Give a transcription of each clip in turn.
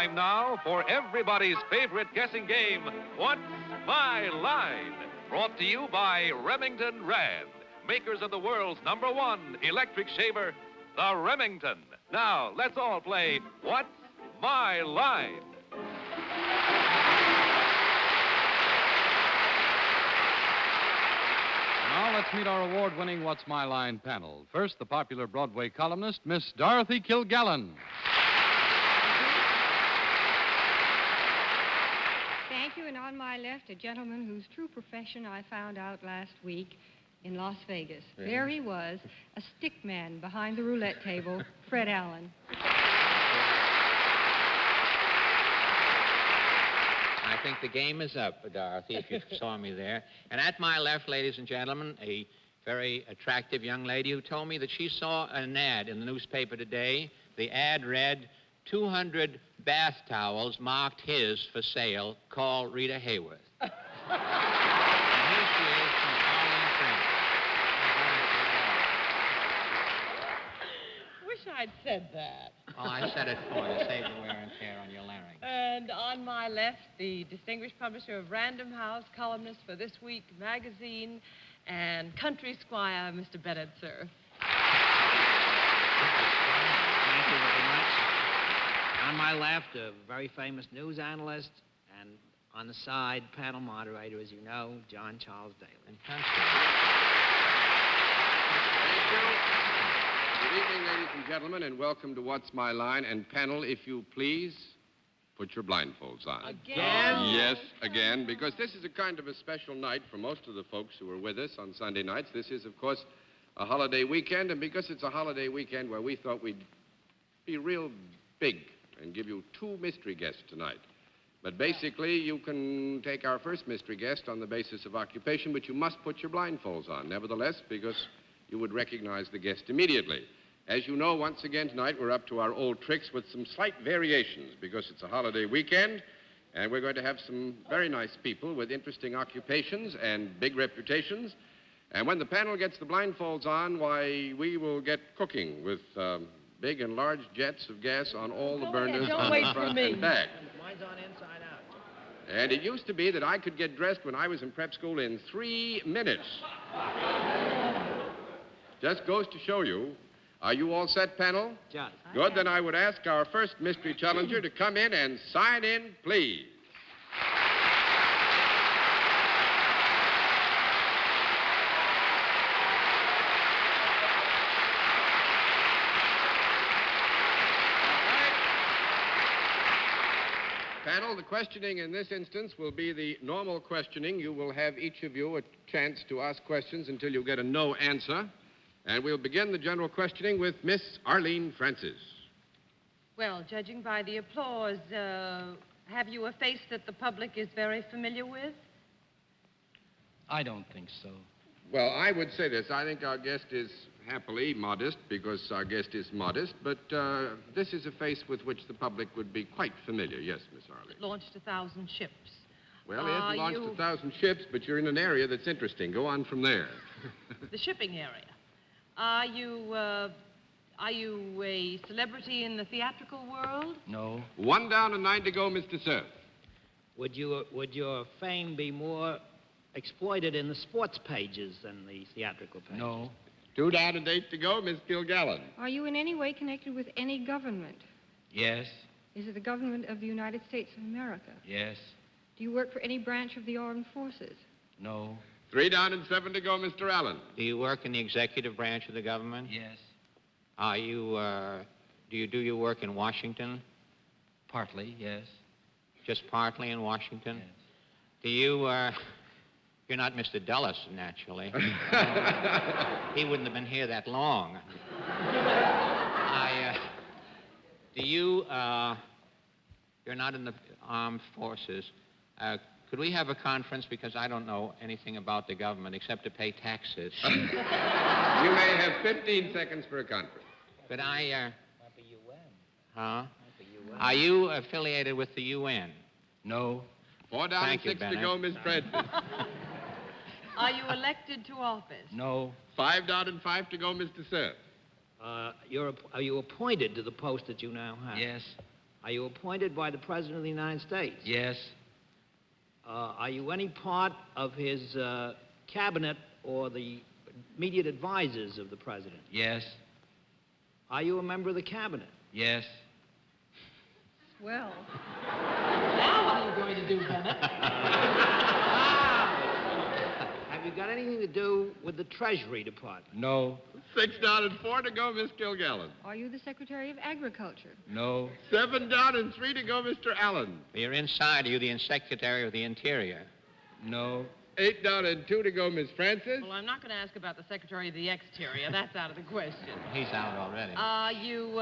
Time now for everybody's favorite guessing game, What's My Line? Brought to you by Remington Rand, makers of the world's #1 electric shaver, the Remington. Now, let's all play What's My Line? Now let's meet our award-winning What's My Line panel. First, the popular Broadway columnist, Miss Dorothy Kilgallen. Thank you, and on my left, a gentleman whose true profession I found out last week in Las Vegas. Really? There he was, a stick man behind the roulette table, Fred Allen. I think the game is up, Dorothy, if you saw me there. And at my left, ladies and gentlemen, a very attractive young lady who told me that she saw an ad in the newspaper today. The ad read, 200 bath towels marked his for sale. Call Rita Hayworth. And here she is from Arlene, France. Wish I'd said that. Well, I said it for you. Save the wear and tear on your larynx. And on my left, the distinguished publisher of Random House, columnist for This Week magazine, and country squire, Mr. Bennett, Cerf. Thank you very much. On my left, a very famous news analyst, and on the side, panel moderator, as you know, John Charles Daly. And country. Thank you. Good evening, ladies and gentlemen, and welcome to What's My Line. And panel, if you please, put your blindfolds on. Again? Yes, again, because this is a kind of a special night for most of the folks who are with us on Sunday nights. This is, of course, a holiday weekend, and because it's a holiday weekend where we thought we'd be real big and give you 2 mystery guests tonight. But basically, you can take our first mystery guest on the basis of occupation, but you must put your blindfolds on, nevertheless, because you would recognize the guest immediately. As you know, once again tonight, we're up to our old tricks with some slight variations because it's a holiday weekend, and we're going to have some very nice people with interesting occupations and big reputations. And when the panel gets the blindfolds on, why, we will get cooking with big and large jets of gas on all the burners Don't on wait the for front me. and back. Mine's on inside out. And it used to be that I could get dressed when I was in prep school in 3 minutes. Just goes to show you. Are you all set, panel? Just. Good, then I would ask our first mystery challenger to come in and sign in, please. Panel, the questioning in this instance will be the normal questioning. You will have each of you a chance to ask questions until you get a no answer. And we'll begin the general questioning with Miss Arlene Francis. Well, judging by the applause, have you a face that the public is very familiar with? I don't think so. Well, I would say this. I think our guest is happily modest because our guest is modest, but this is a face with which the public would be quite familiar. Yes, Miss Arlene. Launched 1,000 ships. Well, he hasn't launched 1,000 ships, but you're in an area that's interesting. Go on from there. The shipping area. Are you a celebrity in the theatrical world? No. 1 down and 9 to go, Mr. Cerf. Would your fame be more exploited in the sports pages than the theatrical pages? No. 2 down and 8 to go, Miss Kilgallen. Are you in any way connected with any government? Yes. Is it the government of the United States of America? Yes. Do you work for any branch of the armed forces? No. 3 down and 7 to go, Mr. Allen. Do you work in the executive branch of the government? Yes. Are you, do you do your work in Washington? Partly, yes. Just partly in Washington? Yes. Do you, you're not Mr. Dulles, naturally. He wouldn't have been here that long. Do you, you're not in the armed forces. Could we have a conference because I don't know anything about the government except to pay taxes? You may have 15 seconds for a conference. Could I, Not the UN. huh? Not the UN. Are you affiliated with the UN? No. 4 down Thank and you, 6 to go, Miss Francis. Are you elected to office? No. 5 down and 5 to go, Mr. Cerf. Are you appointed to the post that you now have? Yes. Are you appointed by the President of the United States? Yes. Are you any part of his cabinet or the immediate advisors of the President? Yes. Are you a member of the cabinet? Yes. Well, Now what are you going to do, Bennett? Have you got anything to do with the Treasury Department? No. 6 down and 4 to go, Miss Kilgallen. Are you the Secretary of Agriculture? No. 7 down and 3 to go, Mr. Allen. You're inside. Are you the Secretary of the Interior? No. 8 down and 2 to go, Miss Francis. well, I'm not going to ask about the Secretary of the Exterior. That's out of the question. He's out already. Are you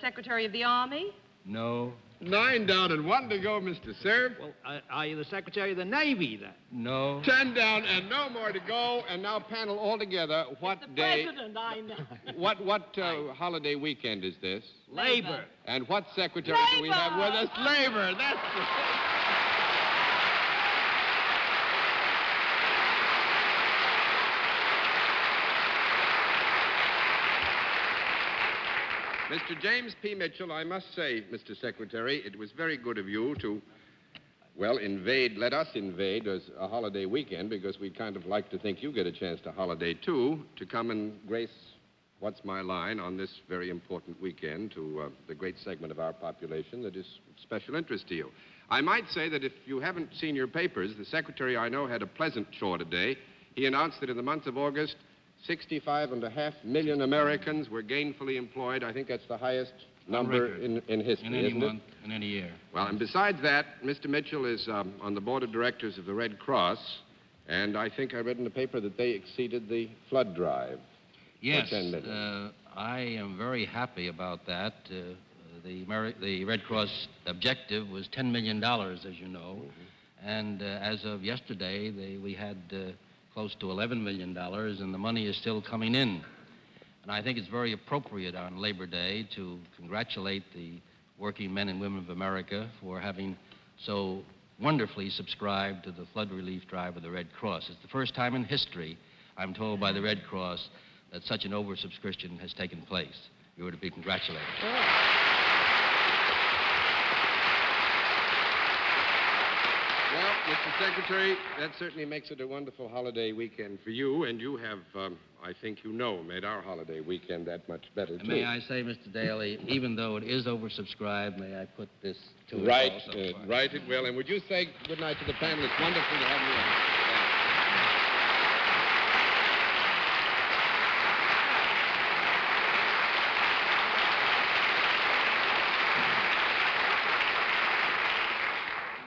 Secretary of the Army? No. 9 down and 1 to go, Mr. Cerf. Well, are you the Secretary of the Navy, then? No. 10 down and no more to go. And now, panel, all together, what The day... President, I know. What holiday weekend is this? Labor. And what secretary do we have with us? Labor. That's Mr. James P. Mitchell, I must say, Mr. Secretary, it was very good of you to, well, let us invade as a holiday weekend, because we'd kind of like to think you get a chance to holiday, too, to come and grace What's My Line on this very important weekend to the great segment of our population that is of special interest to you. I might say that if you haven't seen your papers, the Secretary, I know, had a pleasant chore today. He announced that in the month of August, 65.5 million Americans were gainfully employed. I think that's the highest number in history, In any isn't month, in any year. Well, and besides that, Mr. Mitchell is on the board of directors of the Red Cross, and I think I read in the paper that they exceeded the flood drive. Yes. 10 million. I am very happy about that. The Red Cross objective was $10 million, as you know. And as of yesterday, we had close to $11 million, and the money is still coming in. And I think it's very appropriate on Labor Day to congratulate the working men and women of America for having so wonderfully subscribed to the flood relief drive of the Red Cross. It's the first time in history, I'm told by the Red Cross, that such an oversubscription has taken place. You are to be congratulated. Well, Mr. Secretary, that certainly makes it a wonderful holiday weekend for you, and you have, I think you know, made our holiday weekend that much better, too. May I say, Mr. Daly, even though it is oversubscribed, may I put this to it Right, also? right it will. And would you say good night to the panel? It's wonderful to have you on.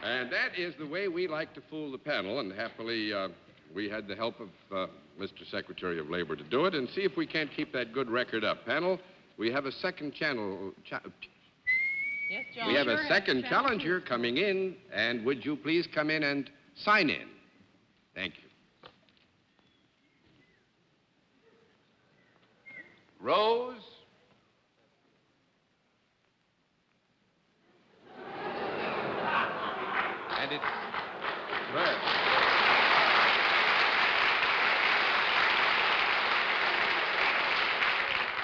And that is the way we like to fool the panel, and happily we had the help of Mr. Secretary of Labor to do it, and see if we can't keep that good record up. Panel, we have a second channel... Yes, John. We have sure a have second a channel. challenger coming in, and would you please come in and sign in? Thank you. Rose. And it's red.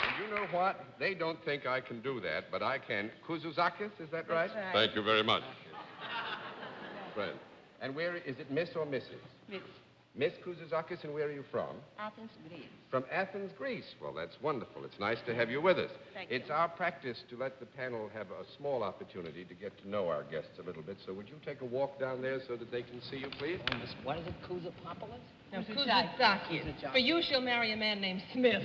And you know what? They don't think I can do that, but I can. Kuzuzakis, is that right? That's right. Thank you very much. Friend. And where is it, Miss or Mrs.? Miss Miss Kuzuzakis, and where are you from? Athens, Greece. From Athens, Greece. Well, that's wonderful. It's nice to have you with us. Thank It's you. our practice to let the panel have a small opportunity to get to know our guests a little bit. So would you take a walk down there so that they can see you, please? What is it, Kuzapopoulos? No, Kuzuzakis. Kuzuzakis. For you, she'll marry a man named Smith.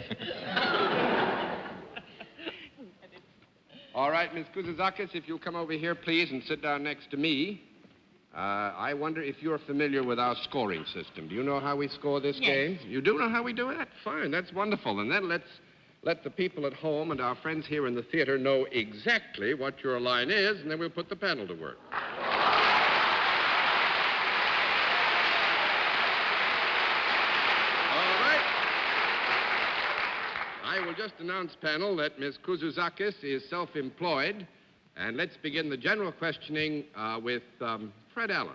All right, Miss Kuzuzakis, if you'll come over here, please, and sit down next to me. I wonder if you're familiar with our scoring system. Do you know how we score this Yes. game? You do know how we do it? Fine, that's wonderful. And then let's let the people at home and our friends here in the theater know exactly what your line is, and then we'll put the panel to work. All right. I will just announce, panel, that Miss Kuzuzakis is self-employed. And let's begin the general questioning with Fred Allen.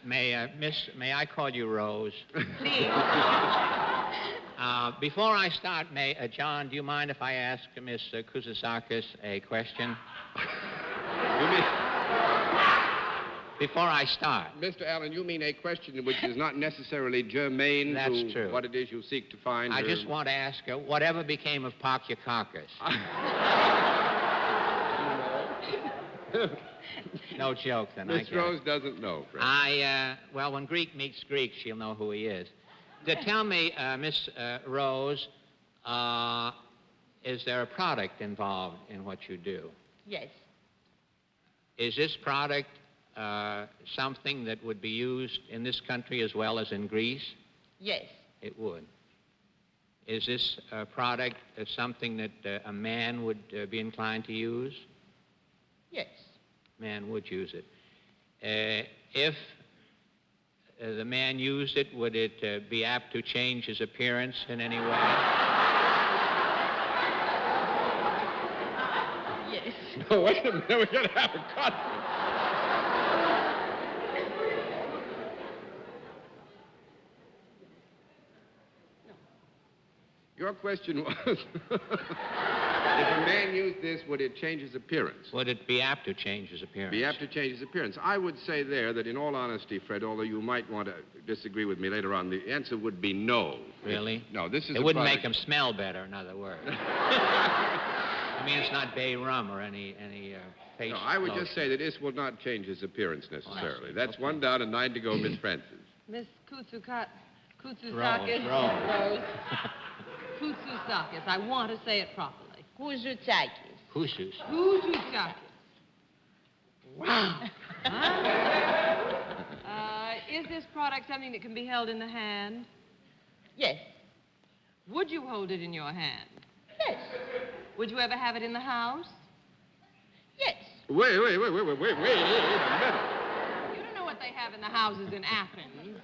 May I call you Rose? Please. Before I start, John, do you mind if I ask Miss Kouzisakis a question? You mean, Before I start. Mr. Allen, you mean a question which is not necessarily germane That's to true. what it is you seek to find? I or- just want to ask her, whatever became of Pakyakarkas? No joke, then. I Miss get Rose it. doesn't know, Fred. Well, when Greek meets Greek, she'll know who he is. Tell me, Miss Rose, is there a product involved in what you do? Yes. Is this product something that would be used in this country as well as in Greece? Yes. It would. Is this product something that a man would be inclined to use? Yes. Man would use it. If the man used it, would it be apt to change his appearance in any way? Yes. No, wait a minute. We're going to have a conference. Your question was, if a man used this, would it change his appearance? Would it be apt to change his appearance? Be apt to change his appearance. I would say there that, in all honesty, Fred, although you might want to disagree with me later on, the answer would be no. Really? No, this is It a wouldn't product- make him smell better, in other words. I mean, it's not bay rum or any face No, I would lotion. just say that this will not change his appearance necessarily. see. That's Okay. 1 down and 9 to go, Miss Francis. Miss Kouzisakis. Rose. Kouzisakis. I want to say it properly. Kouzisakis. Husus. Kouzisakis. Wow. Is this product something that can be held in the hand? Yes. Would you hold it in your hand? Yes. Would you ever have it in the house? Yes. Wait a minute. You don't know what they have in the houses in Athens.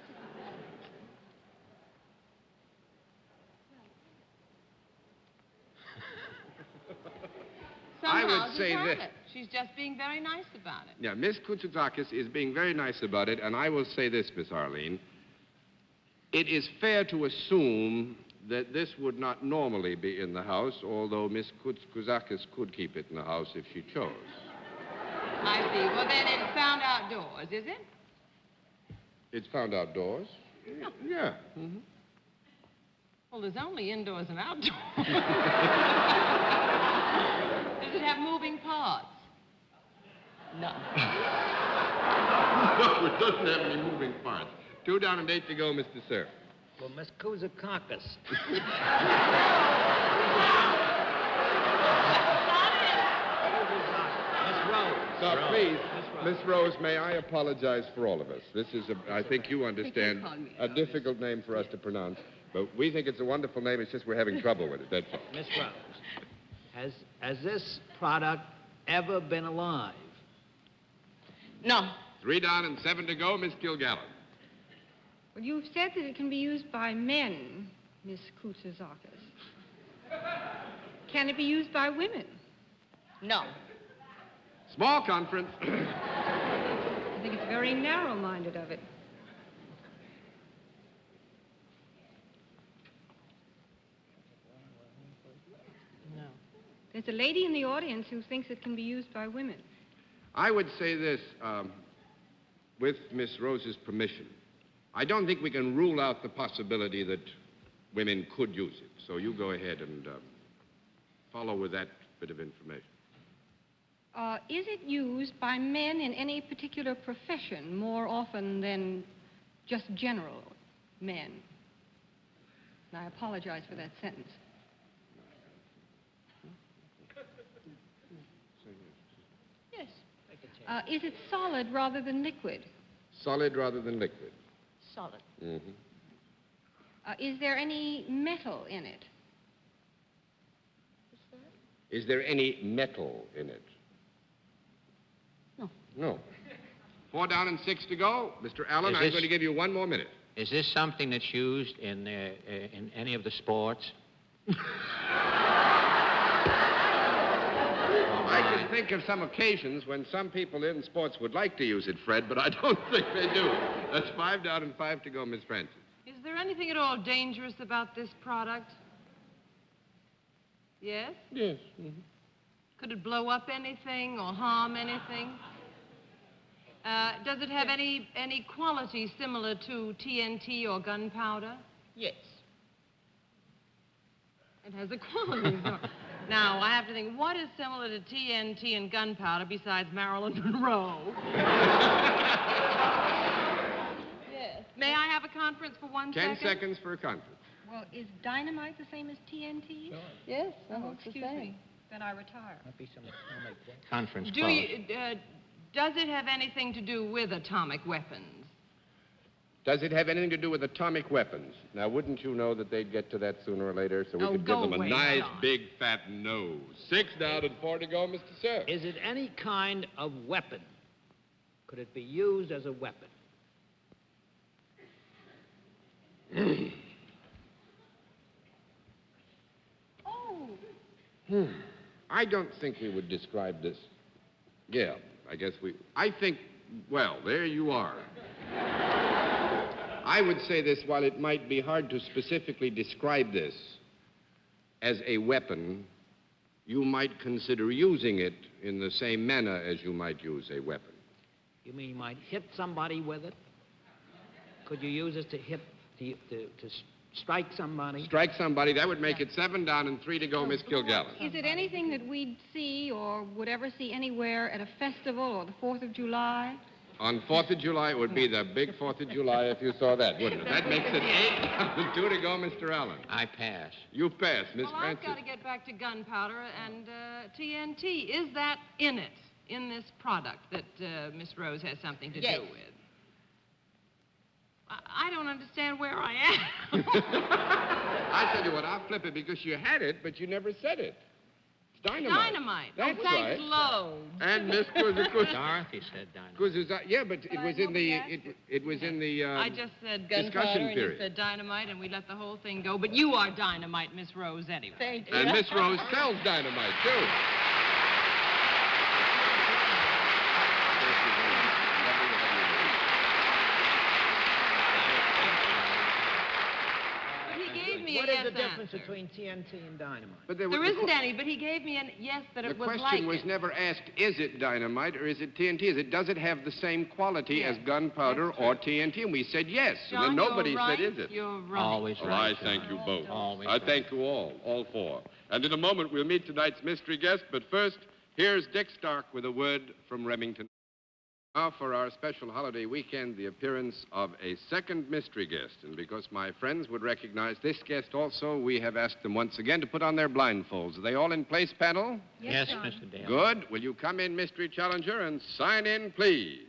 Some I would houses say have this. it. She's just being very nice about it. Yeah, Miss Kouzisakis is being very nice about it, and I will say this, Miss Arlene. It is fair to assume that this would not normally be in the house, although Miss Kouzisakis could keep it in the house if she chose. I see. Well, then it's found outdoors, is it? It's found outdoors? Yeah. Mm-hmm. Well, there's only indoors and outdoors. Does it have moving parts? No. No, it doesn't have any moving parts. 2 down and 8 to go, Mr. Cerf. Well, Miss Kouzisakis. Now, please, Miss Rose, may I apologize for all of us. This is, I think you understand, call me a difficult name for us to pronounce. But we think it's a wonderful name. It's just we're having trouble with it, that's all. Miss Rose, has this product ever been alive? No. 3 down and 7 to go, Miss Kilgallen. Well, you've said that it can be used by men, Miss Kouzisakis. Can it be used by women? No. Small conference. I think it's very narrow-minded of it. No. There's a lady in the audience who thinks it can be used by women. I would say this, with Miss Rose's permission. I don't think we can rule out the possibility that women could use it. So you go ahead and follow with that bit of information. Is it used by men in any particular profession more often than just general men? And I apologize for that sentence. Yes. Is it solid rather than liquid? Solid rather than liquid. Solid. Mm-hmm. Is there any metal in it? Is there any metal in it? No. No. 4 down and 6 to go. Mr. Allen, Is I'm this- going to give you 1 more minute. Is this something that's used in any of the sports? I can think of some occasions when some people in sports would like to use it, Fred, but I don't think they do. That's 5 down and 5 to go, Miss Francis. Is there anything at all dangerous about this product? Yes? Yes. Mhm. Could it blow up anything or harm anything? Does it have any quality similar to TNT or gunpowder? Yes. It has a quality. Now, I have to think, what is similar to TNT and gunpowder besides Marilyn Monroe? Yes. May I have a conference for 1 second? 10 seconds for a conference. Well, is dynamite the same as TNT? Yes. Oh, excuse me. Then I retire. Conference Do closed. you, does it have anything to do with atomic weapons? Does it have anything to do with atomic weapons? Now, wouldn't you know that they'd get to that sooner or later, so we Oh, could go give them a away, nice, John. big, fat no. 6 down and 4 to go, Mr. Cerf. Is it any kind of weapon? Could it be used as a weapon? Oh, I don't think we would describe this. Yeah, I guess I think, well, there you are. I would say this, while it might be hard to specifically describe this as a weapon, you might consider using it in the same manner as you might use a weapon. You mean you might hit somebody with it? Could you use it to hit, to strike somebody? Strike somebody, that would make it 7 down and 3 to go, Miss Kilgallen. is it anything that we'd see or would ever see anywhere at a festival or the 4th of July? On 4th of July, it would be the big 4th of July if you saw that, wouldn't it? That makes it 8 down and 2 to go, Mr. Allen. I pass. You pass, Miss Well, I've Francis. got to get back to gunpowder and TNT. Is that in it, in this product that Miss Rose has something to Yes. do with? I don't understand where I am. I tell you what, I'll flip it because you had it, but you never said it. It's dynamite. Dynamite. That's Oh, thanks, right. loads. And Miss Kuzukus. Dorothy said dynamite. Yeah, but it was in the it was in the I just said discussion gunpowder and you period. said dynamite and we let the whole thing go. But you are dynamite, Miss Rose, anyway. Thank you. And Miss Rose sells dynamite too. But he gave me What a is yes the difference answer. between TNT and dynamite? But There isn't any, but he gave me a yes that The it was question like was it. never asked, is it dynamite or is it TNT? Does it have the same quality Yes, as gunpowder that's or TNT? And we said yes. John, and then nobody you're right. said, is it? You're right. Always Oh, right. I thank you both. Always I right. thank you all 4. And in a moment, we'll meet tonight's mystery guest. But first, here's Dick Stark with a word from Remington. Now, for our special holiday weekend, the appearance of a second mystery guest. And because my friends would recognize this guest also, we have asked them once again to put on their blindfolds. Are they all in place, panel? Yes, John. Mr. Dale. Good. Will you come in, mystery challenger, and sign in, please?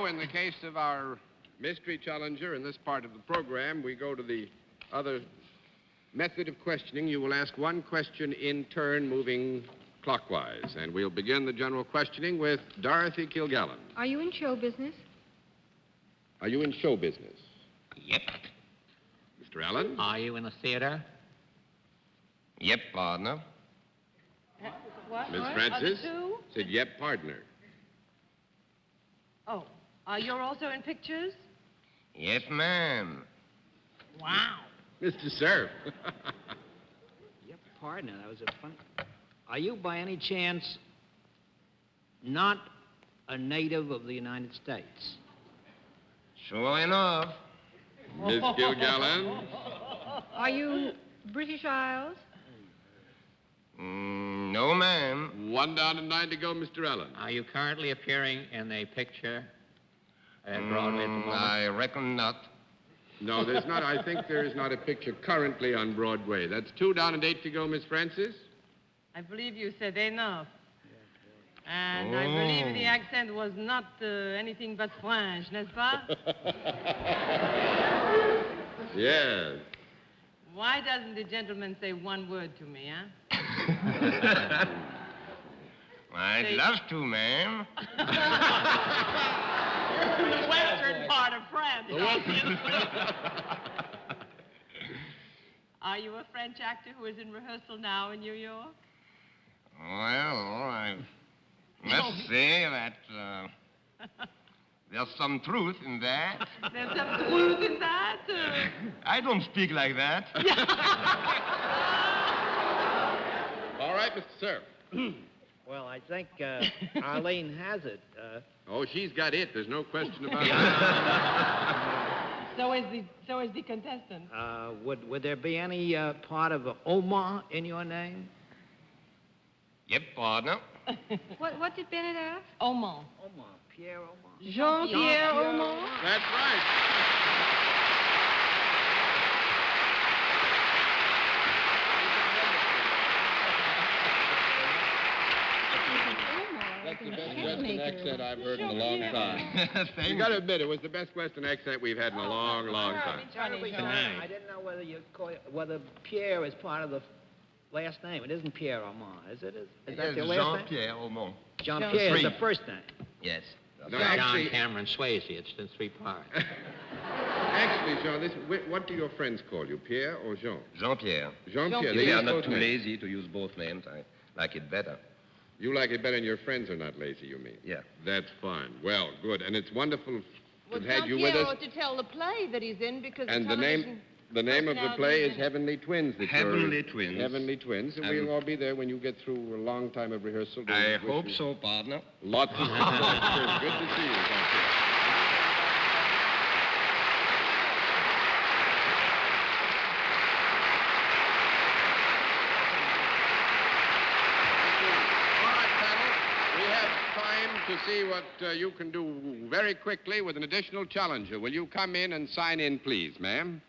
In the case of our mystery challenger in this part of the program, we go to the other method of questioning. You will ask one question in turn, moving clockwise. And we'll begin the general questioning with Dorothy Kilgallen. Are you in show business? Are you in show business? Yep. Mr. Allen? Are you in the theater? Yep, partner. What? Miss What? Francis? Are the two? Said, yep, partner. Oh, you're also in pictures? Yes, ma'am. Wow. Mr. Cerf. Yep, partner, that was a fun. Are you by any chance not a native of the United States? Sure enough. Miss Kilgallen? Are you British Isles? No, ma'am. 1 down and 9 to go, Mr. Allen. Are you currently appearing in a picture at Broadway at the moment? I reckon not. No, there's not. I think there is not a picture currently on Broadway. That's 2 down and 8 to go, Miss Francis. I believe you said enough. And I believe the accent was not anything but French, n'est-ce pas? Yes. Why doesn't the gentleman say one word to me, huh? I'd love to, ma'am. The western part of France. Are you a French actor who is in rehearsal now in New York? Well, I must say that there's some truth in that. There's some truth in that? I don't speak like that. All right, Mr. Cerf. Well, I think Arlene has it. Oh, she's got it. There's no question about it. So is the contestant. Would there be any part of Aumont in your name? Yep, partner. What did Bennett ask? Aumont. Aumont. Pierre Aumont. Jean-Pierre Aumont? That's right. That's the best Western accent I've heard in a long time. You got to admit, it was the best Western accent we've had in a long, long time. I didn't know whether Pierre is part of the last name. It isn't Pierre Aumont, is it? Is that your last name? Jean-Pierre Aumont. Jean-Pierre is the first name. Yes. No, John actually, Cameron Swayze. It's in 3 parts. actually, Jean, what do your friends call you, Pierre or Jean? Jean-Pierre. Jean-Pierre. We they are use not both too names. lazy to use both names. I like it better. You like it better and your friends are not lazy, you mean? Yeah. That's fine. Well, good. And it's wonderful Well, to have you with Jean-Pierre us. ought to tell the play that he's in because And the name of the play is Heavenly Twins. that you're in. Heavenly Twins. Heavenly Twins. And we'll all be there when you get through a long time of rehearsal. I hope so, partner. Lots of success. Good to see you. Thank you. All right, panel. We have time to see what you can do very quickly with an additional challenger. Will you come in and sign in, please, ma'am?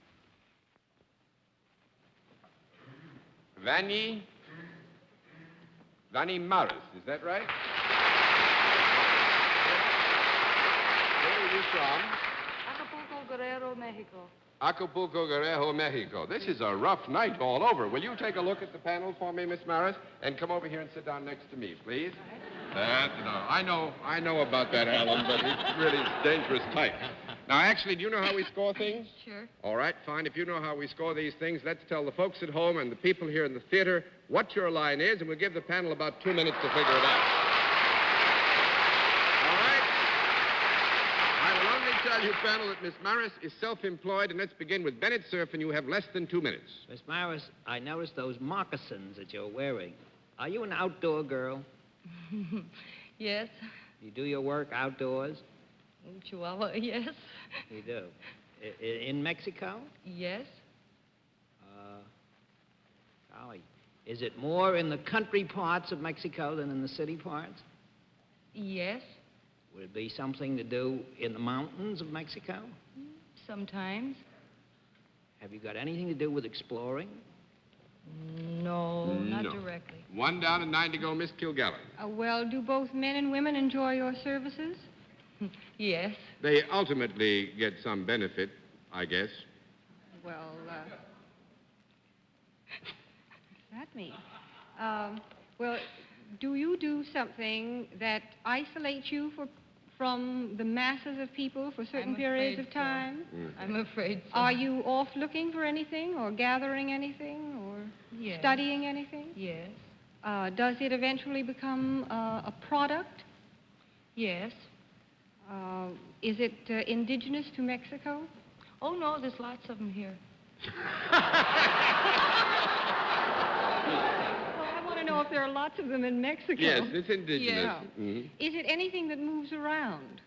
Vanny Maris, is that right? Where are you from? Acapulco, Guerrero, Mexico. Acapulco, Guerrero, Mexico. This is a rough night all over. Will you take a look at the panel for me, Miss Maris, and come over here and sit down next to me, please? I know about that, Alan, but it's really dangerous type. Now, actually, do you know how we score things? Sure. All right, fine. If you know how we score these things, let's tell the folks at home and the people here in the theater what your line is, and we'll give the panel about 2 minutes to figure it out. All right? I will only tell you, panel, that Miss Maris is self-employed, and let's begin with Bennett, Cerf, and you have less than 2 minutes. Miss Maris, I noticed those moccasins that you're wearing. Are you an outdoor girl? Yes. You do your work outdoors? Chihuahua, yes. You do. In Mexico? Yes. Golly. Is it more in the country parts of Mexico than in the city parts? Yes. Would it be something to do in the mountains of Mexico? Sometimes. Have you got anything to do with exploring? No, not No. directly. 1 down and 9 to go, Miss Kilgallen. Well, do both men and women enjoy your services? Yes. They ultimately get some benefit, I guess. Well, what's that mean? Well, do you do something that isolates you from the masses of people for certain periods of time? I'm afraid so. Are you off looking for anything or gathering anything or Yes. studying anything? Yes. Does it eventually become a product? Yes. Is it indigenous to Mexico? Oh, no, there's lots of them here. Well, I want to know if there are lots of them in Mexico. Yes, it's indigenous. Yeah. Mhm. Is it anything that moves around?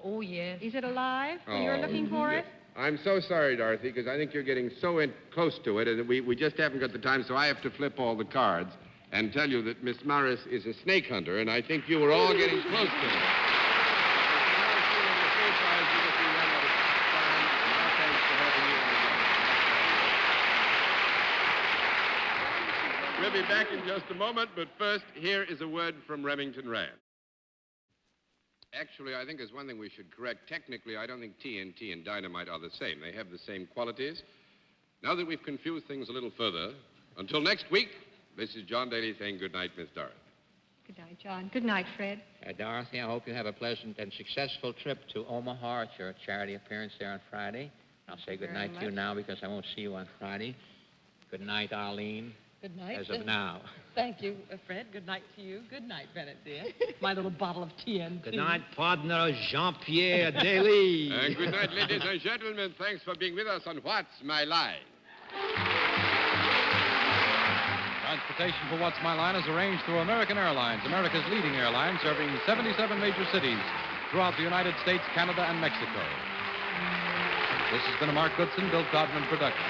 Oh, yes. Is it alive? Oh, You're looking for it? I'm so sorry, Dorothy, because I think you're getting so close to it, and we just haven't got the time, so I have to flip all the cards and tell you that Miss Maris is a snake hunter, and I think you were all getting close to it. We'll be back in just a moment, but first, here is a word from Remington Rand. Actually, I think there's one thing we should correct. Technically, I don't think TNT and dynamite are the same. They have the same qualities. Now that we've confused things a little further, until next week, this is John Daly saying good night, Miss Dorothy. Good Good night, John. Good night, Fred. Dorothy, I hope you have a pleasant and successful trip to Omaha at your charity appearance there on Friday. I'll say good night to you now because I won't see you on Friday. Good night, Arlene. Good night. As of now. Thank you, Fred. Good night to you. Good night, Bennett, dear. My little bottle of TNT. Good night, partner Jean-Pierre Daly. And good night, ladies and gentlemen. Thanks for being with us on What's My Line. Transportation for What's My Line is arranged through American Airlines, America's leading airline, serving 77 major cities throughout the United States, Canada, and Mexico. This has been a Mark Goodson, Bill Codman production,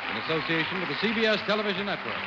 in association with the CBS Television Network.